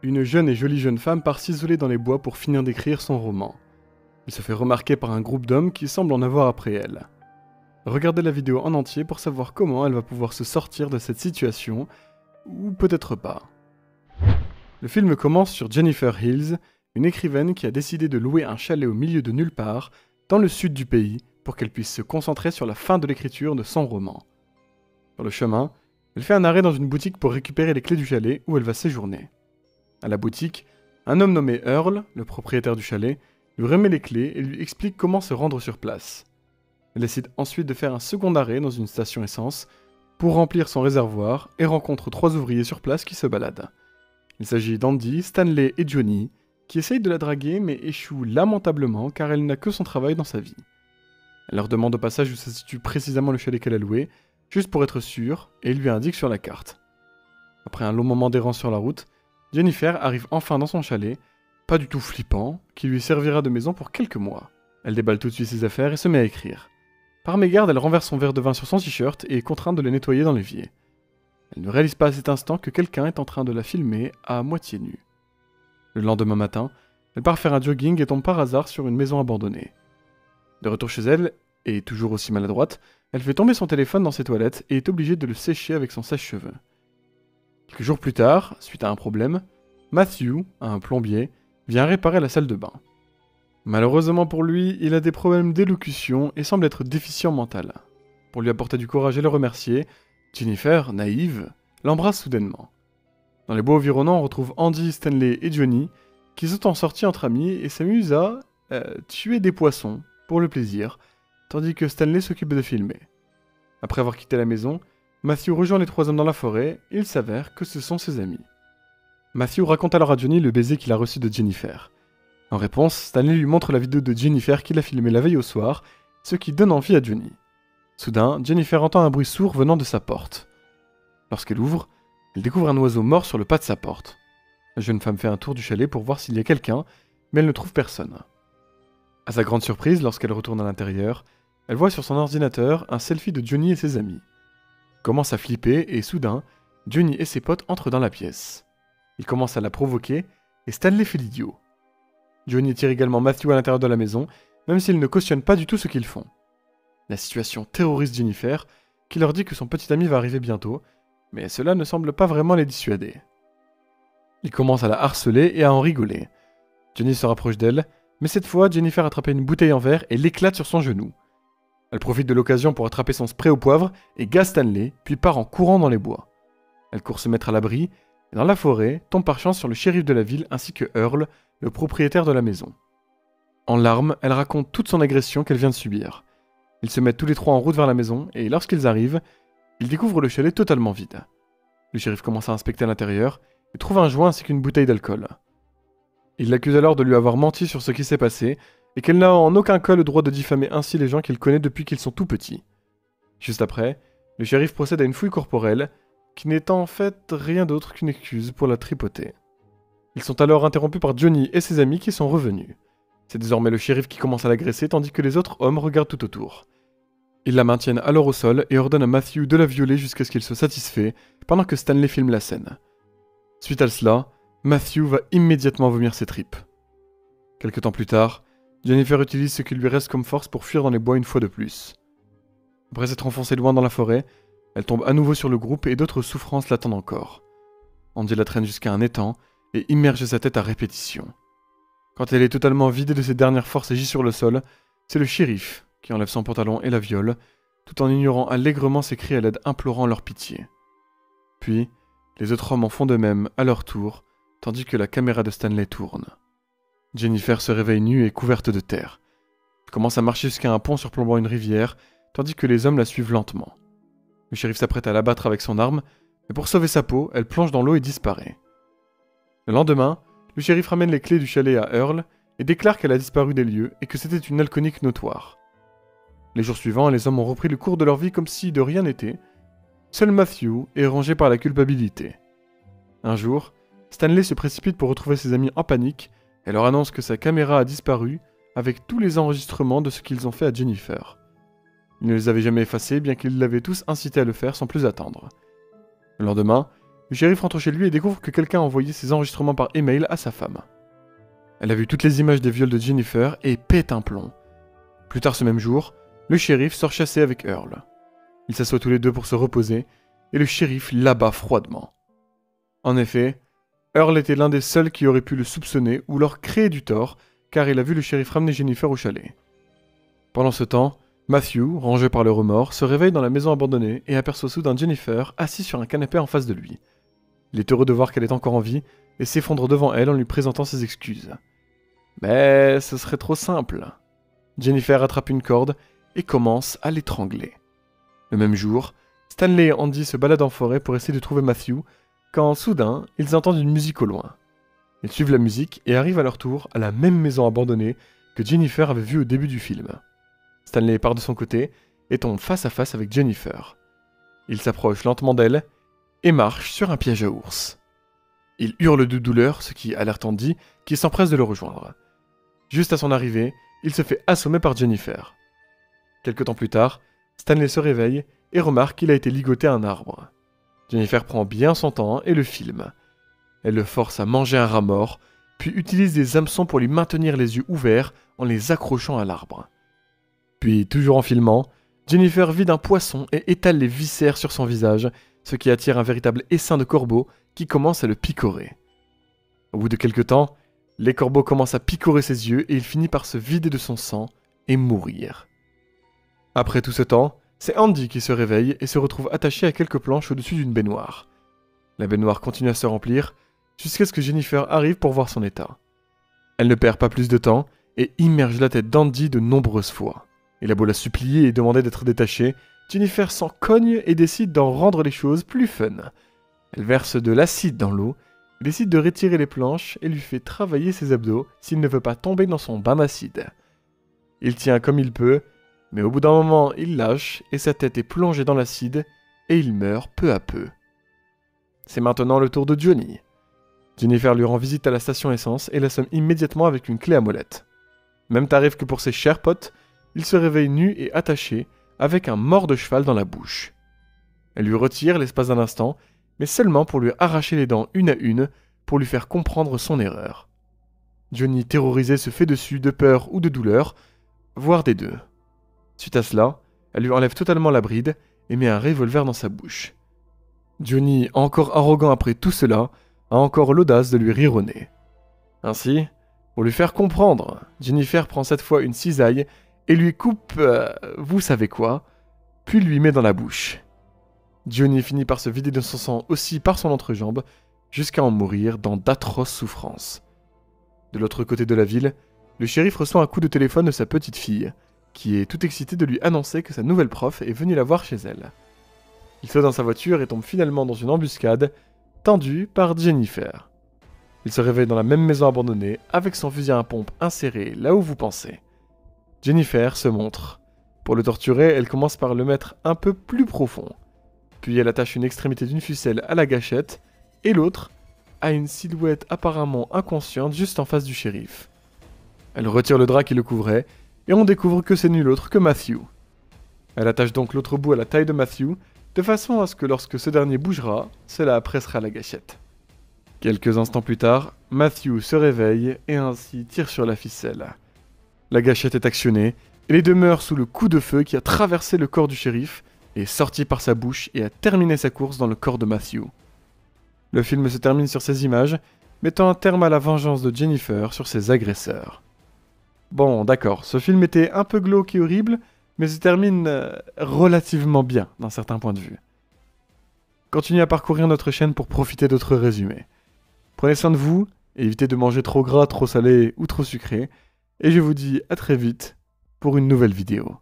Une jeune et jolie jeune femme part s'isoler dans les bois pour finir d'écrire son roman. Elle se fait remarquer par un groupe d'hommes qui semblent en avoir après elle. Regardez la vidéo en entier pour savoir comment elle va pouvoir se sortir de cette situation, ou peut-être pas. Le film commence sur Jennifer Hills, une écrivaine qui a décidé de louer un chalet au milieu de nulle part, dans le sud du pays, pour qu'elle puisse se concentrer sur la fin de l'écriture de son roman. Sur le chemin, elle fait un arrêt dans une boutique pour récupérer les clés du chalet où elle va séjourner. À la boutique, un homme nommé Earl, le propriétaire du chalet, lui remet les clés et lui explique comment se rendre sur place. Elle décide ensuite de faire un second arrêt dans une station essence pour remplir son réservoir et rencontre 3 ouvriers sur place qui se baladent. Il s'agit d'Andy, Stanley et Johnny, qui essayent de la draguer mais échouent lamentablement car elle n'a que son travail dans sa vie. Elle leur demande au passage où se situe précisément le chalet qu'elle a loué, juste pour être sûre, et il lui indique sur la carte. Après un long moment d'errance sur la route, Jennifer arrive enfin dans son chalet, pas du tout flippant, qui lui servira de maison pour quelques mois. Elle déballe tout de suite ses affaires et se met à écrire. Par mégarde, elle renverse son verre de vin sur son t-shirt et est contrainte de le nettoyer dans l'évier. Elle ne réalise pas à cet instant que quelqu'un est en train de la filmer à moitié nue. Le lendemain matin, elle part faire un jogging et tombe par hasard sur une maison abandonnée. De retour chez elle, et toujours aussi maladroite, elle fait tomber son téléphone dans ses toilettes et est obligée de le sécher avec son sèche-cheveux. Quelques jours plus tard, suite à un problème, Matthew, un plombier, vient réparer la salle de bain. Malheureusement pour lui, il a des problèmes d'élocution et semble être déficient mental. Pour lui apporter du courage et le remercier, Jennifer, naïve, l'embrasse soudainement. Dans les bois environnants, on retrouve Andy, Stanley et Johnny, qui sont en sortie entre amis et s'amusent à tuer des poissons, pour le plaisir, tandis que Stanley s'occupe de filmer. Après avoir quitté la maison, Matthew rejoint les 3 hommes dans la forêt et il s'avère que ce sont ses amis. Matthew raconte alors à Johnny le baiser qu'il a reçu de Jennifer. En réponse, Stanley lui montre la vidéo de Jennifer qu'il a filmée la veille au soir, ce qui donne envie à Johnny. Soudain, Jennifer entend un bruit sourd venant de sa porte. Lorsqu'elle ouvre, elle découvre un oiseau mort sur le pas de sa porte. La jeune femme fait un tour du chalet pour voir s'il y a quelqu'un, mais elle ne trouve personne. À sa grande surprise, lorsqu'elle retourne à l'intérieur, elle voit sur son ordinateur un selfie de Johnny et ses amis. Elle commence à flipper et soudain, Johnny et ses potes entrent dans la pièce. Ils commencent à la provoquer et Stanley fait l'idiot. Johnny tire également Matthew à l'intérieur de la maison, même s'il ne cautionne pas du tout ce qu'ils font. La situation terrorise Jennifer, qui leur dit que son petit ami va arriver bientôt, mais cela ne semble pas vraiment les dissuader. Ils commencent à la harceler et à en rigoler. Johnny se rapproche d'elle, mais cette fois, Jennifer attrape une bouteille en verre et l'éclate sur son genou. Elle profite de l'occasion pour attraper son spray au poivre et gaze Stanley, puis part en courant dans les bois. Elle court se mettre à l'abri, et dans la forêt, tombe par chance sur le shérif de la ville ainsi que Earl, le propriétaire de la maison. En larmes, elle raconte toute son agression qu'elle vient de subir. Ils se mettent tous les 3 en route vers la maison, et lorsqu'ils arrivent, ils découvrent le chalet totalement vide. Le shérif commence à inspecter l'intérieur, et trouve un joint ainsi qu'une bouteille d'alcool. Il l'accuse alors de lui avoir menti sur ce qui s'est passé, et qu'elle n'a en aucun cas le droit de diffamer ainsi les gens qu'il connaît depuis qu'ils sont tout petits. Juste après, le shérif procède à une fouille corporelle, qui n'est en fait rien d'autre qu'une excuse pour la tripoter. Ils sont alors interrompus par Johnny et ses amis qui sont revenus. C'est désormais le shérif qui commence à l'agresser tandis que les autres hommes regardent tout autour. Ils la maintiennent alors au sol et ordonnent à Matthew de la violer jusqu'à ce qu'il soit satisfait, pendant que Stanley filme la scène. Suite à cela, Matthew va immédiatement vomir ses tripes. Quelque temps plus tard, Jennifer utilise ce qui lui reste comme force pour fuir dans les bois une fois de plus. Après s'être enfoncée loin dans la forêt, elle tombe à nouveau sur le groupe et d'autres souffrances l'attendent encore. Andy la traîne jusqu'à un étang et immerge sa tête à répétition. Quand elle est totalement vidée de ses dernières forces et gît sur le sol, c'est le shérif qui enlève son pantalon et la viole, tout en ignorant allègrement ses cris à l'aide implorant leur pitié. Puis, les autres hommes en font de même à leur tour, tandis que la caméra de Stanley tourne. Jennifer se réveille nue et couverte de terre. Elle commence à marcher jusqu'à un pont surplombant une rivière, tandis que les hommes la suivent lentement. Le shérif s'apprête à l'abattre avec son arme, mais pour sauver sa peau, elle plonge dans l'eau et disparaît. Le lendemain, le shérif ramène les clés du chalet à Earl et déclare qu'elle a disparu des lieux et que c'était une alcoolique notoire. Les jours suivants, les hommes ont repris le cours de leur vie comme si de rien n'était. Seul Matthew est rongé par la culpabilité. Un jour, Stanley se précipite pour retrouver ses amis en panique et leur annonce que sa caméra a disparu avec tous les enregistrements de ce qu'ils ont fait à Jennifer. Il ne les avait jamais effacés, bien qu'ils l'avaient tous incité à le faire sans plus attendre. Le lendemain, le shérif rentre chez lui et découvre que quelqu'un a envoyé ses enregistrements par email à sa femme. Elle a vu toutes les images des viols de Jennifer et pète un plomb. Plus tard ce même jour, le shérif sort chasser avec Earl. Ils s'assoient tous les deux pour se reposer et le shérif l'abat froidement. En effet, Earl était l'un des seuls qui aurait pu le soupçonner ou leur créer du tort car il a vu le shérif ramener Jennifer au chalet. Pendant ce temps, Matthew, rongé par le remords, se réveille dans la maison abandonnée et aperçoit soudain Jennifer assise sur un canapé en face de lui. Il est heureux de voir qu'elle est encore en vie et s'effondre devant elle en lui présentant ses excuses. Mais ce serait trop simple. Jennifer attrape une corde et commence à l'étrangler. Le même jour, Stanley et Andy se baladent en forêt pour essayer de trouver Matthew, quand soudain, ils entendent une musique au loin. Ils suivent la musique et arrivent à leur tour à la même maison abandonnée que Jennifer avait vue au début du film. Stanley part de son côté et tombe face à face avec Jennifer. Il s'approche lentement d'elle et marche sur un piège à ours. Il hurle de douleur, ce qui alerte Andy, qui s'empresse de le rejoindre. Juste à son arrivée, il se fait assommer par Jennifer. Quelque temps plus tard, Stanley se réveille et remarque qu'il a été ligoté à un arbre. Jennifer prend bien son temps et le filme. Elle le force à manger un rat mort, puis utilise des hameçons pour lui maintenir les yeux ouverts en les accrochant à l'arbre. Puis, toujours en filmant, Jennifer vide un poisson et étale les viscères sur son visage, ce qui attire un véritable essaim de corbeaux qui commence à le picorer. Au bout de quelque temps, les corbeaux commencent à picorer ses yeux et il finit par se vider de son sang et mourir. Après tout ce temps, c'est Andy qui se réveille et se retrouve attaché à quelques planches au-dessus d'une baignoire. La baignoire continue à se remplir jusqu'à ce que Jennifer arrive pour voir son état. Elle ne perd pas plus de temps et immerge la tête d'Andy de nombreuses fois. Il a beau la supplier et demander d'être détachée, Jennifer s'en cogne et décide d'en rendre les choses plus fun. Elle verse de l'acide dans l'eau, décide de retirer les planches et lui fait travailler ses abdos s'il ne veut pas tomber dans son bain d'acide. Il tient comme il peut, mais au bout d'un moment, il lâche et sa tête est plongée dans l'acide et il meurt peu à peu. C'est maintenant le tour de Johnny. Jennifer lui rend visite à la station essence et l'assomme immédiatement avec une clé à molette. Même tarif que pour ses chers potes, il se réveille nu et attaché, avec un mors de cheval dans la bouche. Elle lui retire l'espace d'un instant, mais seulement pour lui arracher les dents une à une, pour lui faire comprendre son erreur. Johnny, terrorisé, se fait dessus de peur ou de douleur, voire des deux. Suite à cela, elle lui enlève totalement la bride et met un revolver dans sa bouche. Johnny, encore arrogant après tout cela, a encore l'audace de lui rire au nez. Ainsi, pour lui faire comprendre, Jennifer prend cette fois une cisaille et lui coupe, vous savez quoi, puis lui met dans la bouche. Johnny finit par se vider de son sang aussi par son entrejambe, jusqu'à en mourir dans d'atroces souffrances. De l'autre côté de la ville, le shérif reçoit un coup de téléphone de sa petite fille, qui est tout excitée de lui annoncer que sa nouvelle prof est venue la voir chez elle. Il saute dans sa voiture et tombe finalement dans une embuscade, tendue par Jennifer. Il se réveille dans la même maison abandonnée, avec son fusil à pompe inséré là où vous pensez. Jennifer se montre. Pour le torturer, elle commence par le mettre un peu plus profond. Puis elle attache une extrémité d'une ficelle à la gâchette, et l'autre à une silhouette apparemment inconsciente juste en face du shérif. Elle retire le drap qui le couvrait, et on découvre que c'est nul autre que Matthew. Elle attache donc l'autre bout à la taille de Matthew, de façon à ce que lorsque ce dernier bougera, cela pressera la gâchette. Quelques instants plus tard, Matthew se réveille et ainsi tire sur la ficelle. La gâchette est actionnée, et les deux meurent sous le coup de feu qui a traversé le corps du shérif, est sorti par sa bouche et a terminé sa course dans le corps de Matthew. Le film se termine sur ces images, mettant un terme à la vengeance de Jennifer sur ses agresseurs. Bon, d'accord, ce film était un peu glauque et horrible, mais se termine relativement bien d'un certain point de vue. Continuez à parcourir notre chaîne pour profiter d'autres résumés. Prenez soin de vous, et évitez de manger trop gras, trop salé ou trop sucré, et je vous dis à très vite pour une nouvelle vidéo.